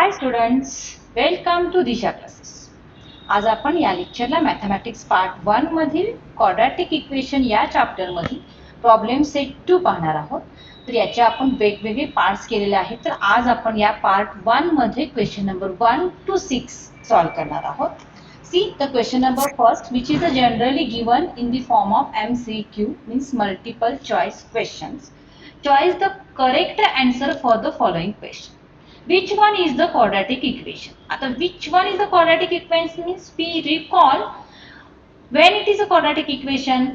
Hi students, welcome to Disha classes. आज आपण या लेक्चरला मॅथमॅटिक्स पार्ट 1 मधील क्वाड्रॅटिक इक्वेशन या चॅप्टर मधील प्रॉब्लेम सेट 2 पाहणार आहोत. तर याचे आपण वेगवेगळे पार्ट्स केलेले आहेत. तर आज आपण या पार्ट 1 मध्ये क्वेश्चन नंबर 1 to 6 सॉल्व करणार आहोत. See the question number first, which is generally given in the form of MCQ, means multiple choice questions. Choose the correct answer for the following question. Which one is the quadratic equation? आता which one is the quadratic equation means we recall when it is a quadratic equation,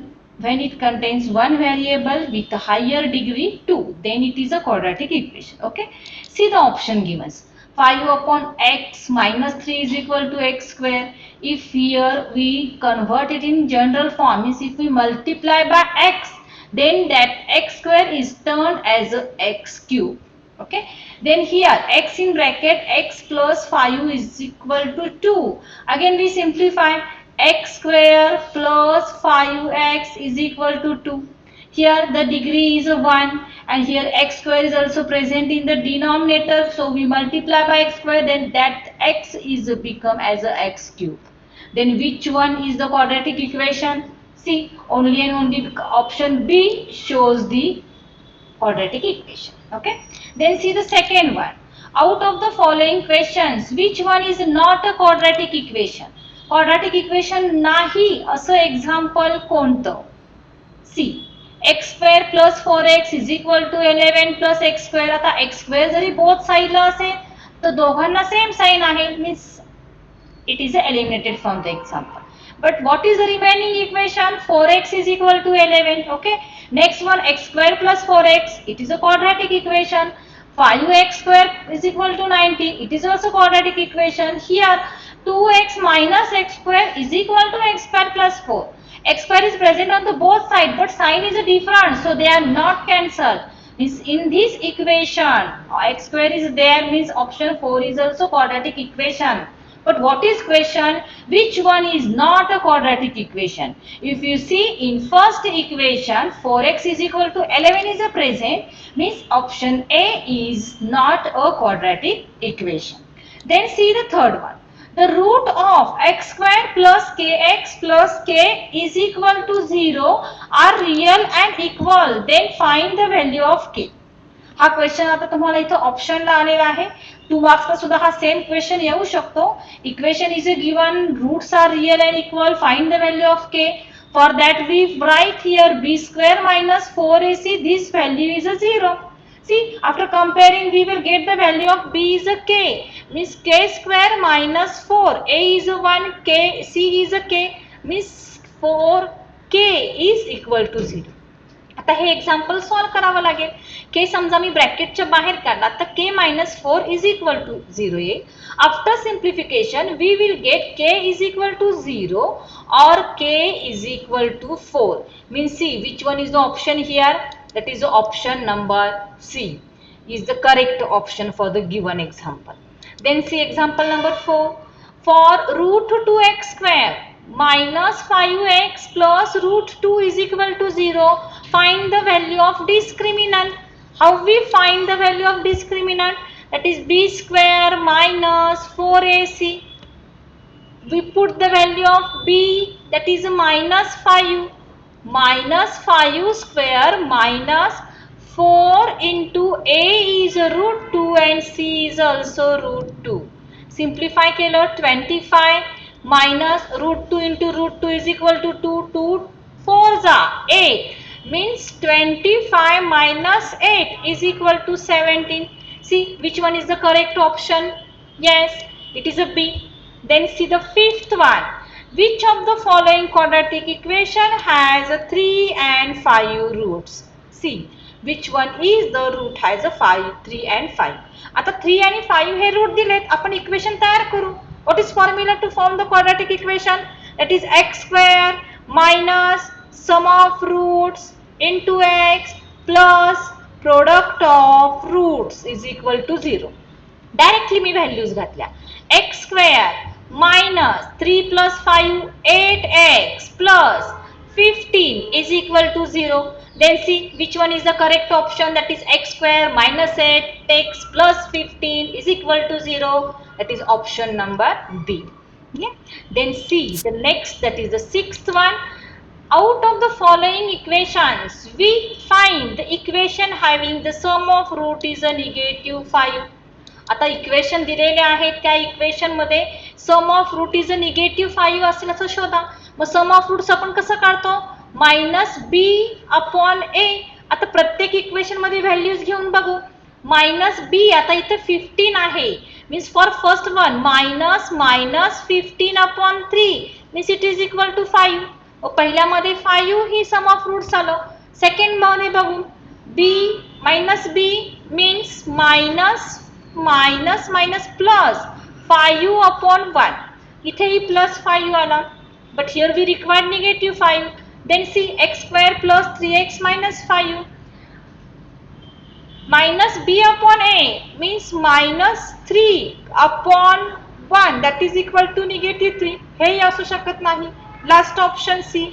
when it contains one variable with a higher degree 2, then it is a quadratic equation. Okay, see the option given. 5 upon x minus 3 is equal to x square. If here we convert it in general form, means if we multiply by x, then that x square is turned as a x cube. Okay, then here x in bracket x plus 5 is equal to 2. Again we simplify, x square plus 5x is equal to 2. Here the degree is 1 and here x square is also present in the denominator, so we multiply by x square, then that x is become as a x cube. Then which one is the quadratic equation? See, only and only option B shows the quadratic equation. Okay, then see the second one. Out of the following questions, which one is not a quadratic equation? Quadratic equation नाही असं example कोणतं? See, x square plus 4x is equal to 11 plus x square. आता x square जरी both side ला असेल तर दोघांना same sign आहे, means it is eliminated from the example. But what is the remaining equation? 4x is equal to 11. Okay, next one, x square plus 4x, it is a quadratic equation. 5x square is equal to 90, it is also quadratic equation. Here 2x minus x square is equal to x square plus 4. X square is present on the both sides, but sign is different, so they are not cancelled. Means in this equation x square is there, means option 4 is also quadratic equation. But what is question? Which one is not a quadratic equation? If you see in first equation 4x is equal to 11 is a present, means option A is not a quadratic equation. Then see the third one. The root of x square plus kx plus k is equal to 0 are real and equal. Then find the value of k. हा question आता तुम्हाला इथं ऑप्शनला आलेला आहे. 2 मार्क्सला सुद्धा हा same question येऊ शकतो. Equation is given, roots are real and equal, find the value of k. For that we write here b square minus 4ac, this value is a 0. See, after comparing we will get the value of b is a k, means k square minus 4, a is a 1, k, c is a k, means 4k is equal to 0. आता हे example solve करावं लागेल. के समजा मी ब्रॅकेटच्या बाहेर काढला तर के minus 4 is equal to 0 येईल. After simplification we will get K is equal to 0 और K is equal to 4. Means C which one is the option here? that is the option number C is the correct option for the given example. Then see example number 4. For root 2x square minus 5x plus root 2 is equal to 0, find the value of discriminant. How we find the value of discriminant? That is b square minus 4ac. We put the value of b, that is minus 5. Minus 5 square minus 4 into a is root 2 and c is also root 2. Simplify केलं 25 minus root 2 into root 2 is equal to 2. 2 4 जा 8, means 25 minus 8 is equal to 17. See which one is the correct option? Yes, it is a B. Then see the fifth one. Which of the following quadratic equation has 3 and 5 roots? See which one is the root has a 5, 3 and 5. आता 3 आणि 5 हे root दिलेत, आपण equation तयार करू. What is formula to form the quadratic equation? That is x square minus sum of roots into x plus product of roots is equal to 0. Directly me values घातल्या. x square minus 3 plus 5 8x plus 15 is equal to 0. Then see which one is the correct option, that is x square minus 8x plus 15 is equal to 0. That is option number B. Yeah. Then see the next, that is the sixth one. Out of the following equations, we find the equation having the sum of root is a -5. आता equation दिलेले आहेत, त्या equation मध्ये सम of root is अ -5 असेल असं शोधा. मग सम of roots आपण कसं काढतो, -b अपॉन a. आता प्रत्येक इक्वेशन मध्ये व्हॅल्यूज घेऊन बघू. -b आता इथे 15 आहे, means for first one -15 upon 3 means it is equal to 5. पहिल्यामध्ये 5 ही सम ऑफ रूट्स आलं. सेकंड मध्ये बघू, b means minus plus 5 upon 1. इथेही प्लस 5 आला, but here we require -5. Then see x square plus 3x minus 5 minus b upon a means -3 upon 1 that is equal to -3. हे असू शकत नाही. Last option C,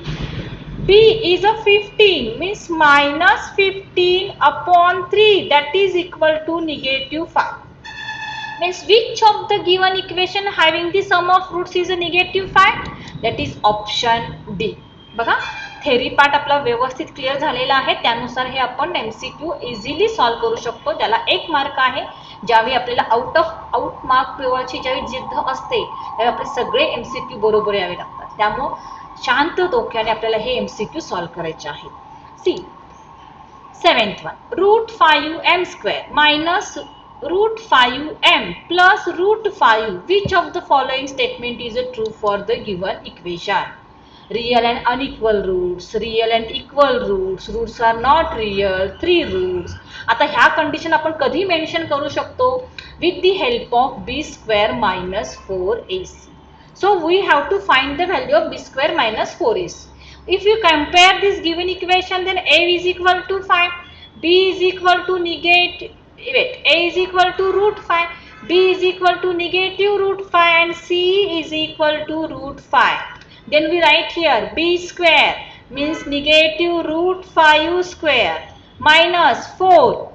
b is a 15 means -15 upon 3 that is equal to -5. Means which of the given equation having the sum of roots is a -5? That is option D. बघा, theory part आपला व्यवस्थित clear झालेला आहे. त्यानुसार हे आपण MCQ easily solve करू शकतो. ज्याला 1 मार्क आहे. ज्यावेळी आपल्याला आउट मार्क मिळवायची ज्यावेळी जिद्द असते त्यावेळी आपले सगळे MCQ बरोबर यावे लागतात. त्यामुळे शांत डोक्याने आपल्याला हे MCQ सॉल्व करायचे आहेत. सी 7th one, √5m² minus √5m plus √5. Which of the following statement is true for the given equation? Real and unequal roots, real and equal roots, roots are not real, 3 roots. आता ह्या condition आपण कधी mention करू शकतो, with the help of b² minus 4ac. So we have to find the value of b² minus 4ac. If you compare this given equation, then a is equal to 5, b is equal to a is equal to √5, b is equal to -√5 and c is equal to √5. Then we write here b² means -√5 square minus 4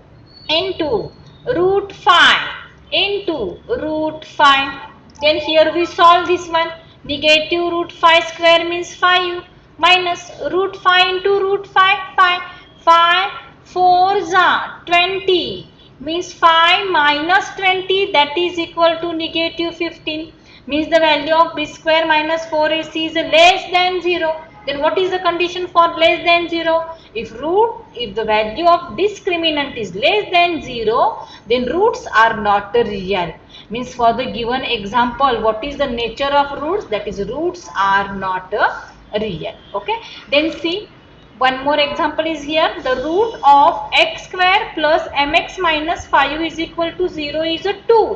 into √5 into √5. Then here we solve this one. -√5 square means 5 minus √5 into √5, 5 4s are 20 means 5 minus 20 that is equal to -15. Means the value of b² minus 4ac is less than 0. Then what is the condition for less than 0? If the value of discriminant is less than 0, then roots are not real. Means for the given example, what is the nature of roots? That is, roots are not real. Okay. Then see, one more example is here. The root of x² plus mx minus 5 is equal to 0 is a 2.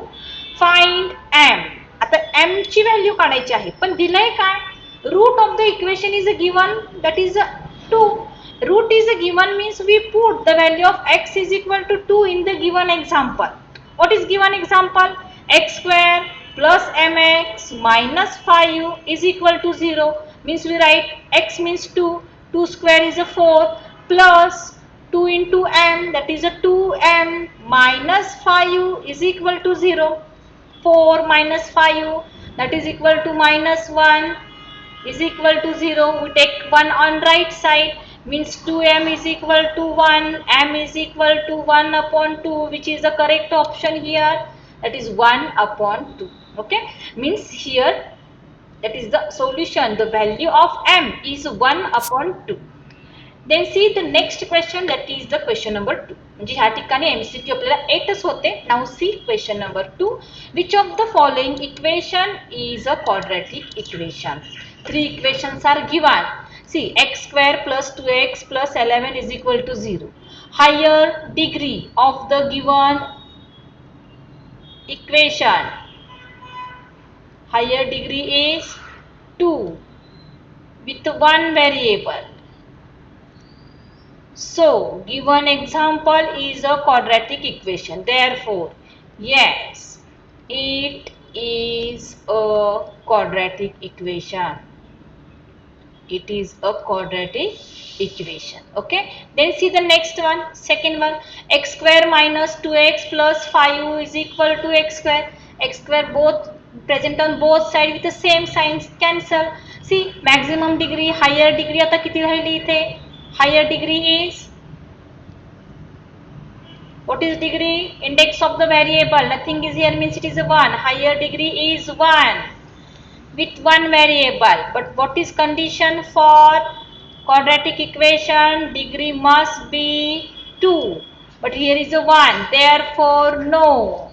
Find m. आता m ची value काढायची आहे, पण दिलंय काय, root of the equation is a given, that is 2. Root is a given means we put the value of x is equal to 2 in the given example. What is given example? x² plus mx minus 5 is equal to 0 means we write x means 2, 2 square is a 4 plus 2 into m that is a 2m minus 5 is equal to 0. 4 minus 5 that is equal to -1 is equal to 0. We take 1 on right side means 2m is equal to 1, m is equal to 1 upon 2, which is the correct option here, that is 1 upon 2. Okay, means here that is the solution, the value of m is 1 upon 2. Then see the next question, that is the question number 2. म्हणजे ह्या ठिकाणी MCQ आपल्याला 8च होते. Now see question number 2. Which of the following equation is a quadratic equation? 3 equations are given. See, x² plus 2x plus 11 is equal to 0. Higher degree of the given equation, higher degree is 2 with 1 variable. So, given example is a quadratic equation. Therefore, yes, it is a quadratic equation. it is a quadratic equation. Okay, then see the next one, second one, x square minus 2x plus 5 is equal to x square. X square both present on both sides with the same signs, cancel. See maximum degree, higher degree आता किती राहिली इथे, higher degree is, what is degree? Index of the variable, nothing is here means it is a 1. Higher degree is 1 with one variable. But what is condition for quadratic equation? Degree must be 2. But here is a 1. Therefore, no.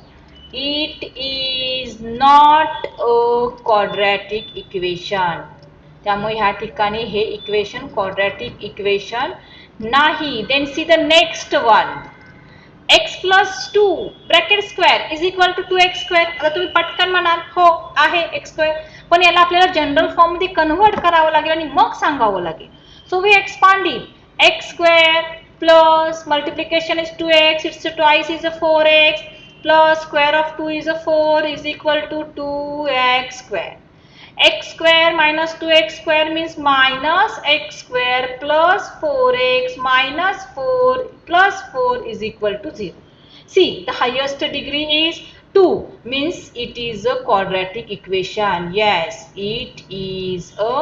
It is not a quadratic equation. त्यामुळे ह्या ठिकाणी हे equation quadratic equation नाही. Then see the next one. x plus 2 bracket square is equal to 2x square. आता तुम्ही पटकन म्हणाल हो आहे x स्क्वेअर, पण याला आपल्याला जनरल फॉर्म मध्ये कन्व्हर्ट करावं लागेल आणि मग सांगावं लागेल. So we expand it, x square plus multiplication is 2x, it's twice is 4x plus square of 2 is 4 is equal to 2x square. x square minus 2x square means minus x square plus 4x minus 4 plus 4 is equal to 0. See, the highest degree is 2 means it is a quadratic equation. Yes, it is a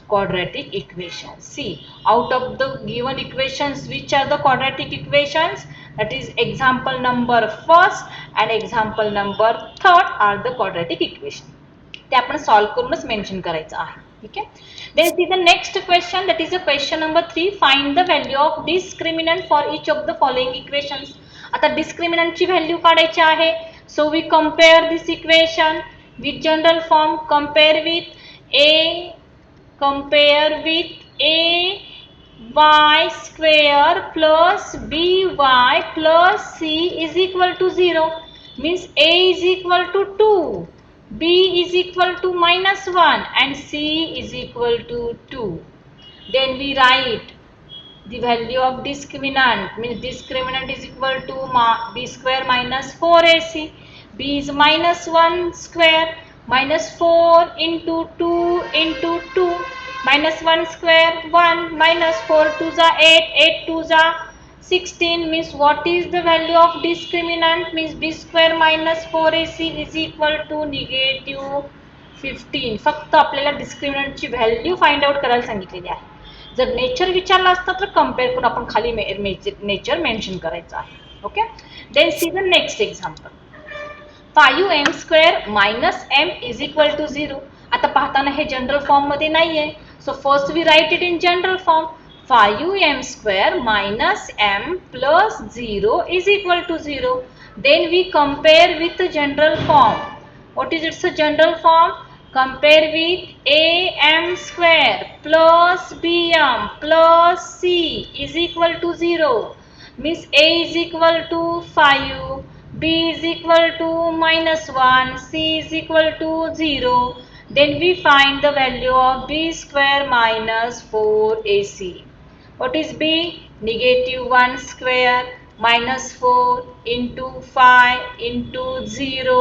quadratic equation. See, out of the given equations, which are the quadratic equations? That is example number first and example number third are the quadratic equation. ते आपण solve करूनच mention करायचं आहे. ठीक आहे. Then see the next question, that is a question number 3. Find the value of discriminant for each of the following equations. आता डिस्क्रिमिनंटची value काढायची आहे. So we compare this equation with general form. Compare with a y square plus by plus c is equal to 0. Means a is equal to 2. B is equal to minus 1 and C is equal to 2. Then we write the value of discriminant, means discriminant is equal to B square minus 4AC. B is minus 1 square minus 4 into 2 into 2 minus 1 square 1 minus 4 2 is 8, 8 2 is 16 means what is the value of discriminant? Means b square minus 4ac is equal to negative 15. फक्त आपल्याला डिस्क्रिमिनंटची value find out करायला सांगितलेली आहे. जर nature विचारला असता तर compare करून आपण खाली नेचर मेन्शन करायचं आहे. Okay, then see the next example. 5m square minus m is equal to 0. आता पाहताना हे जनरल फॉर्म मध्ये नाहीये. So first we write it in general form. 5m square minus m plus 0 is equal to 0. Then we compare with the general form. What is its general form? Compare with am square plus bm plus c is equal to 0. Means a is equal to 5, b is equal to minus 1, c is equal to 0. Then we find the value of b square minus 4ac. What is b? Negative 1 square minus 4 into 5 into 0.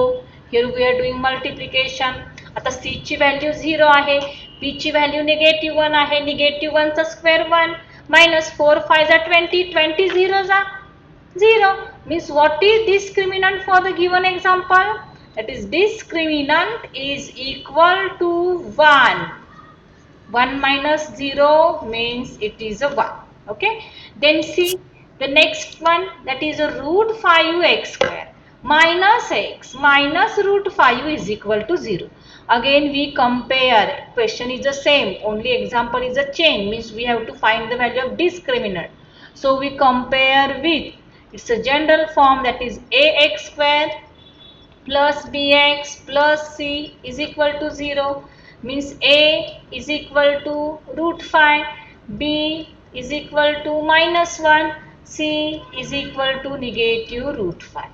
Here we are doing multiplication. आता c ची value 0 आहे, b ची value negative 1 आहे. negative 1 चा square 1 minus 4 5 is 20, 20 0 is 0. Means what is discriminant for the given example? That is discriminant is equal to 1. 1 minus 0 means it is a 1. Okay, then see the next one, that is a root 5x square minus x minus root 5 is equal to 0. Again we compare. Question is the same, only example is a change. Means we have to find the value of discriminant. So we compare with, it's a general form, that is ax square plus bx plus c is equal to 0. Means a is equal to root 5, b is equal to minus 1, c is equal to negative root 5.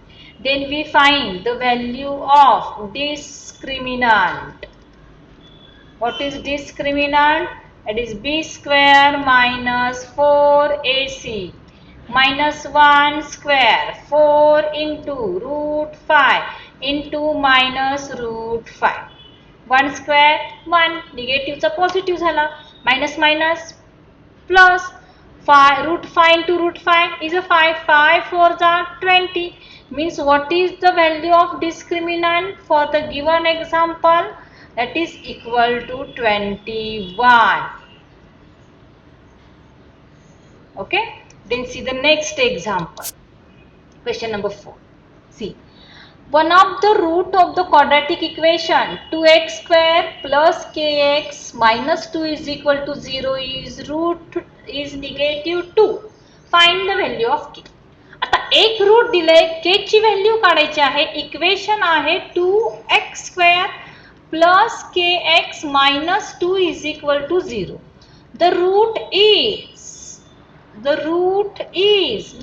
Then we find the value of discriminant. What is discriminant? It is b square minus 4ac minus 1 square 4 into root 5 into minus root 5. 1 square 1, निगेटिव्हचा positive झाला. minus minus plus 5 root 5 into root 5 is a 5. 5 4s are 20. Means what is the value of discriminant for the given example? That is equal to 21. Okay. Then see the next example. Question number 4. See. One of the root of the quadratic equation 2x square plus kx minus 2 is equal to 0 is negative 2. Find the value of k. आता एक root दिले k ची value काढायची आहे. Equation आहे 2x square plus kx minus 2 is equal to 0. The root is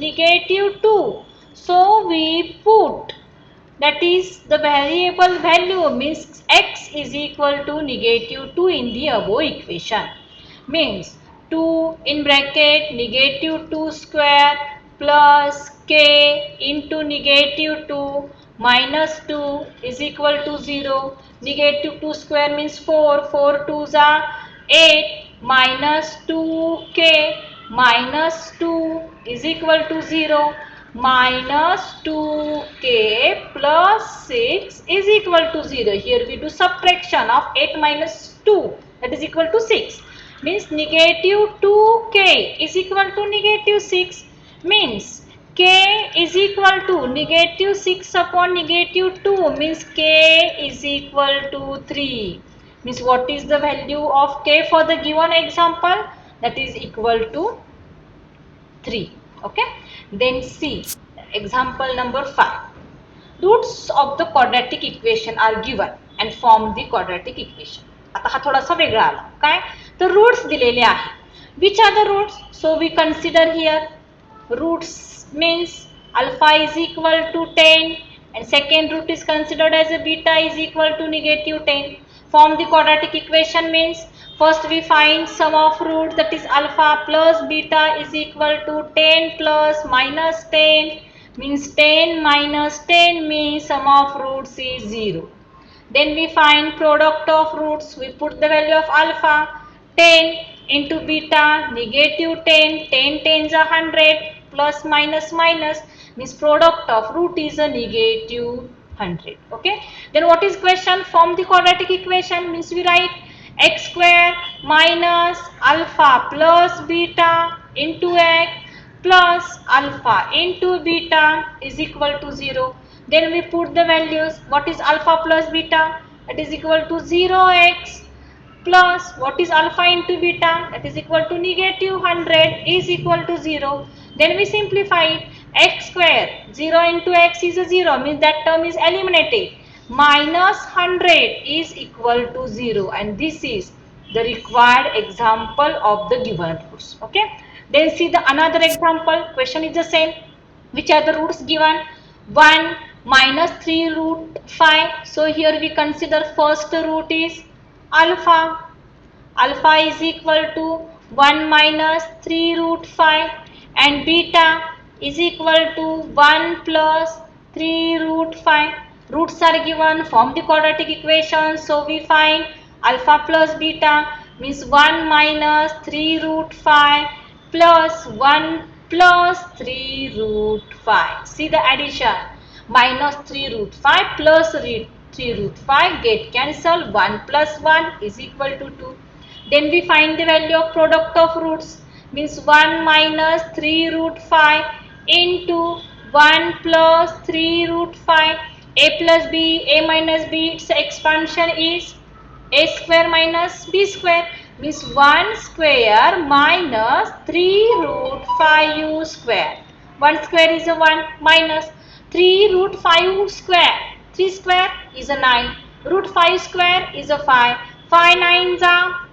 negative 2. So we put, that is the variable value means x is equal to negative 2 in the above equation. Means 2 in bracket negative 2 square plus k into negative 2 minus 2 is equal to 0. Negative 2 square means 4. 4 2s are 8 minus 2k minus 2 is equal to 0. Minus 2k plus 6 is equal to 0. Here we do subtraction of 8 minus 2, that is equal to 6. Means negative 2k is equal to negative 6. Means k is equal to negative 6 upon negative 2. Means k is equal to 3. Means what is the value of k for the given example? That is equal to 3. Okay. Then see example number 5. Roots of the quadratic equation are given and form the quadratic equation. आता हा थोडासा वेगळा आला. काय? तर roots दिलेले आहे. Which are the roots? So we consider here roots means alpha is equal to 10 and second root is considered as a beta is equal to negative 10. Form the quadratic equation means first we find sum of roots, that is alpha plus beta is equal to 10 plus minus 10 means 10 minus 10 means sum of roots is 0. Then we find product of roots. We put the value of alpha 10 into beta negative 10. 10 tens are 100 plus minus minus means product of root is a negative 100. Okay. Then what is question? Form the quadratic equation means we write x square minus alpha plus beta into x plus alpha into beta is equal to 0. Then we put the values. What is alpha plus beta? That is equal to 0x plus what is alpha into beta? That is equal to negative 100 is equal to 0. Then we simplify it. X square 0 into x is a 0 means that term is eliminated. Minus 100 is equal to 0 and this is the required example of the given roots. Okay. Then see the another example. Question is the same. Which are the roots given? 1 minus 3 root 5. So here we consider first root is alpha. Alpha is equal to 1 minus 3 root 5 and beta is equal to 1 plus 3 root 5. Roots are given, form the quadratic equation. So we find alpha plus beta means 1 minus 3 root 5 plus 1 plus 3 root 5. See the addition. Minus 3 root 5 plus 3 root 5 get cancelled. 1 plus 1 is equal to 2. Then we find the value of product of roots means 1 minus 3 root 5 into 1 plus 3 root 5. A plus b, a minus b, its expansion is a square minus b square means 1 square minus 3 root 5u square. 1 square is a 1 minus 3 root 5 square. 3 square is a 9. Root 5 square is a 5. 5 nines are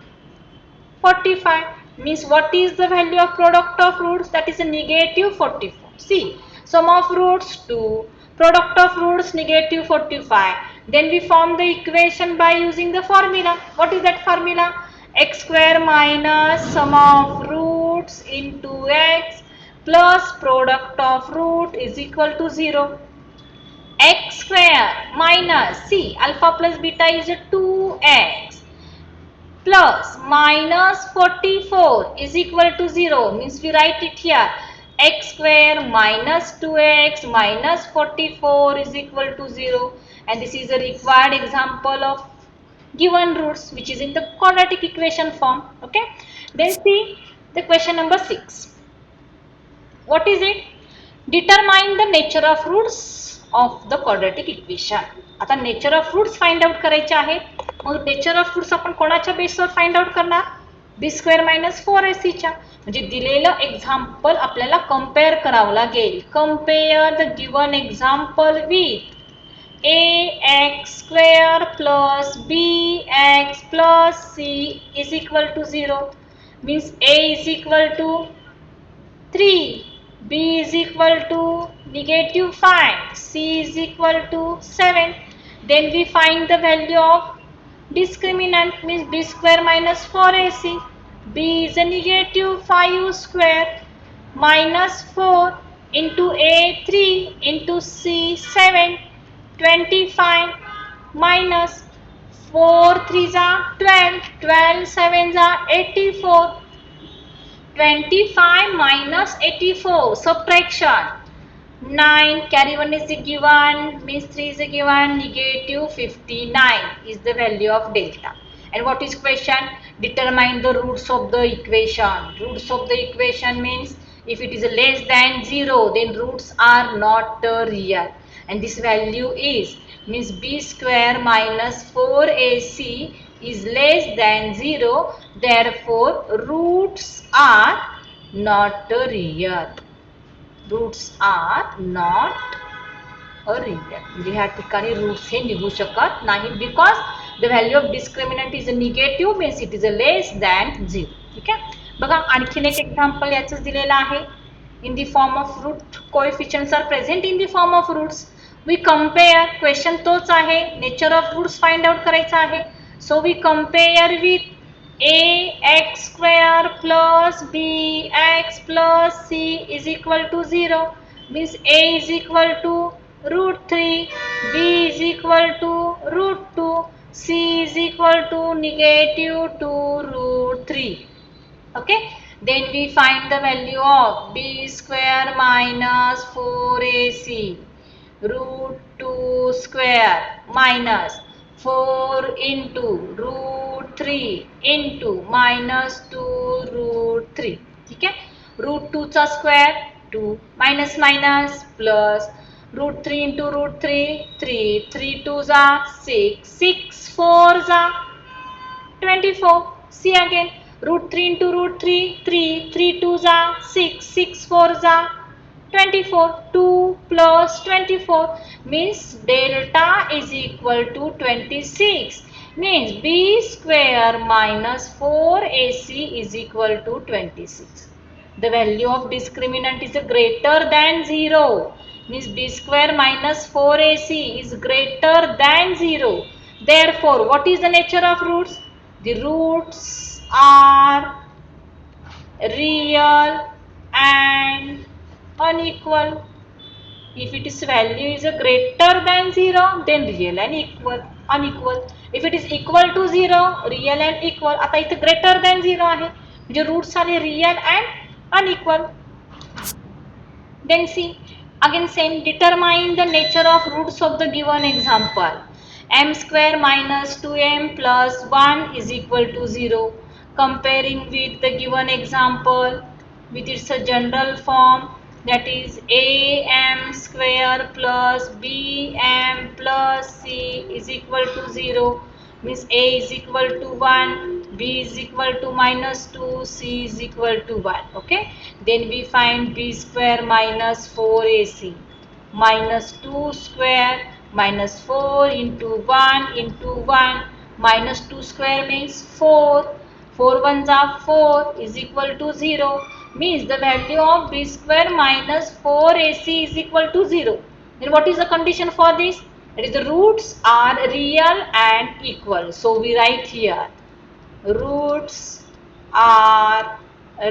45. Means what is the value of product of roots? That is a negative 44. See, sum of roots 2. Product of roots negative 45. Then we form the equation by using the formula. What is that formula? X square minus sum of roots into x plus product of root is equal to 0. X square minus, see, alpha plus beta is a 2x plus minus 44 is equal to 0. Means we write it here. X square minus 2x minus 44 is equal to 0. And this is a required example of given roots which is in the quadratic equation form. Okay. Then see the question number 6. What is it? Determine the nature of roots of the quadratic equation. आता nature of roots find out करायचे आहेत. मग nature of roots आपण कोणाच्या बेसवर find out करणार? b square minus 4ac च्या. म्हणजे दिलेलं एक्झाम्पल आपल्याला कंपेअर करावं लागेल. Compare the given example with ax square plus bx plus c is equal to 0. Means a is equal to 3. B is equal to -5, C is equal to 7. Then we find the value of discriminant, means b square minus 4ac. B is a -5 square minus 4 into a 3 into c 7, 25 minus 4 3s are 12, 12 7s are 84. 25 minus 84, subtraction. 9, carry 1 is the given, means 3 is the given, -59 is the value of delta. And what is question? Determine the roots of the equation. Roots of the equation means if it is less than 0, then roots are not real. And this value is, means b square minus 4ac is less than 0, therefore roots are not real. Roots are not real. म्हणजे ह्या ठिकाणी roots हे निघू शकत नाही because the value of discriminant is a negative, means it is a less than 0. ठीक आहे. बघा आणखीन एक एक्झाम्पल याच दिलेलं आहे. In the form of root coefficients are present in the form of roots. We compare, question तोच आहे, nature of roots find out करायचा आहे. So we compare with ax square plus bx plus c is equal to 0. Means a is equal to √3, b is equal to √2, c is equal to -2√3. Okay. Then we find the value of b square minus 4ac √2 square minus 4 into √3 into -2√3. ठीक है. √2 चा square 2 minus minus plus √3 into √3 3, 3 2s are 6, 6 4s are 24. See again, √3 into √3 3, 3 2s are 6, 6 4s are 24. 2 plus 24 means delta is equal to 26. Means b square minus 4ac is equal to 26. The value of discriminant is greater than 0. Means b square minus 4ac is greater than 0. Therefore, what is the nature of roots? The roots are real and unequal. If its value is greater than 0, then real and unequal. If it is equal to 0, real and equal. आता इथे greater than 0 आहे, म्हणजे roots आले real and unequal. Then see, again same, determine the nature of roots of the given example. M square minus 2m plus 1 is equal to 0. Comparing with the given example with its general form, that is am square plus bm plus c is equal to 0. Means a is equal to 1, b is equal to -2, c is equal to 1. Okay. Then we find b square minus 4ac minus 2 square minus 4 into 1 into 1 minus 2 square means 4. 4 ones are 4 is equal to 0. Means the value of b square minus 4ac is equal to 0. Then what is the condition for this? That is, the roots are real and equal. So we write here roots are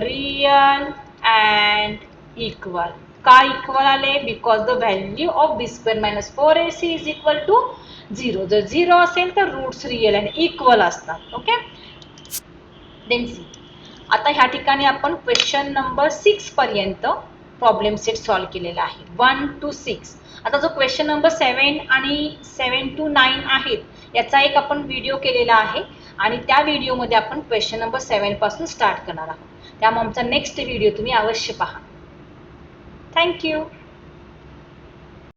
real and equal. का equal आले? Because the value of b square minus 4ac is equal to 0. जर 0 असेल तर roots real and equal असतात. Okay. Then सी. आता ह्या ठिकाणी आपण क्वेश्चन नंबर 6 पर्यंत प्रॉब्लेम सेट सॉल्व केलेला आहे, 1 to 6. आता जो क्वेश्चन नंबर 7 आणि 7 to 9 आहेत याचा एक आपण व्हिडिओ केलेला आहे आणि त्या व्हिडिओमध्ये आपण क्वेश्चन नंबर 7 पासून स्टार्ट करणार आहोत. त्यामुळे आमचा नेक्स्ट व्हिडिओ तुम्ही अवश्य पहा. थँक्यू.